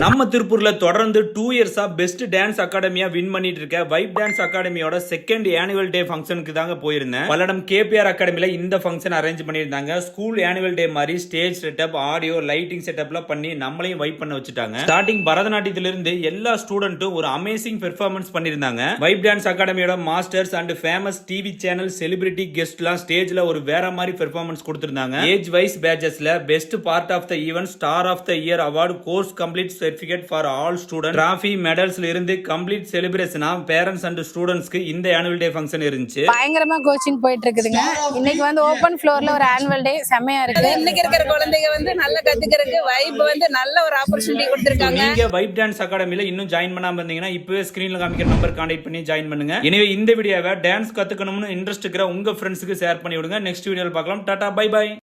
நம்ம திருப்பூர்ல தொடர்ந்து 2 இயர்ஸா பெஸ்ட் டான்ஸ் அகாடமியா வின் பண்ணிட்டு இருக்க வைப் டான்ஸ் அகாடமியோட செகண்ட் ஆனுவல் டே ஃபங்க்ஷனுக்கு தாங்க போயிருந்தேன். பல்லடம் கேபிஆர் அகாடமில இந்த ஃபங்க்ஷன் அரேஞ்ச் பண்ணியிருந்தாங்க. ஸ்கூல் ஆனுவல் டே மாதிரி ஸ்டேஜ் செட்டப், ஆடியோ, லைட்டிங் செட்டப்லாம் பண்ணி நம்மளையும் வைப் பண்ண வச்சுட்டாங்க. ஸ்டார்டிங் பரதநாட்டியத்துல இருந்து எல்லா ஸ்டூடெண்ட்டும் ஒரு அமேசிங் பெர்ஃபார்மன்ஸ் பண்ணிருந்தாங்க. வைப் டான்ஸ் அகாடமியோட masters and famous TV channel celebrity கெஸ்ட்லாம் ஸ்டேஜ்ல ஒரு வேற மாதிரி பெர்ஃபார்மன்ஸ் கொடுத்திருந்தாங்க. ஏஜ் வைஸ் பேட்சஸ்ல best part of the event, star of the year award, course complete certificate for all student, trophy, மெடல்ஸ்ல இருந்து கம்ப்ளீட் செலிப்ரேஷனா பேரண்ட்ஸ் அண்ட் ஸ்டூடெண்ட்ஸ்க்கு இந்த ஆனுவல் டே ஃபங்க்ஷன் இருந்துச்சு. பயங்கரமா கோச்சிங் போயிட்டு இருக்குதுங்க. இன்னைக்கு ஓபன் ஃப்ளோர்ல ஒரு ஆனுவல் டே செமையா இருக்கு. இன்னைக்கு இருக்கிற குழந்தைங்க நல்லா கத்துக்கிறதுக்கு வைப் நல்ல ஒரு ஆப்பர்ச்சுனிட்டி கொடுத்திருக்காங்க. நீங்க வைப் டான்ஸ் அகாடமில இன்னும் ஜாயின் பண்ணாம இருந்தீங்கன்னா இப்பவே ஸ்கிரீன்ல காமிக்கிற நம்பர் கான்டாக்ட் பண்ணி ஜாயின் பண்ணுங்க. எனவே இந்த வீடியோவை டான்ஸ் கத்துக்கணும்னு இன்ட்ரெஸ்ட் இருக்கிற உங்க ஃப்ரெண்ட்ஸ்க்கு ஷேர் பண்ணி விடுங்க. நெக்ஸ்ட் வீடியோல பார்க்கலாம். Tata, bye by.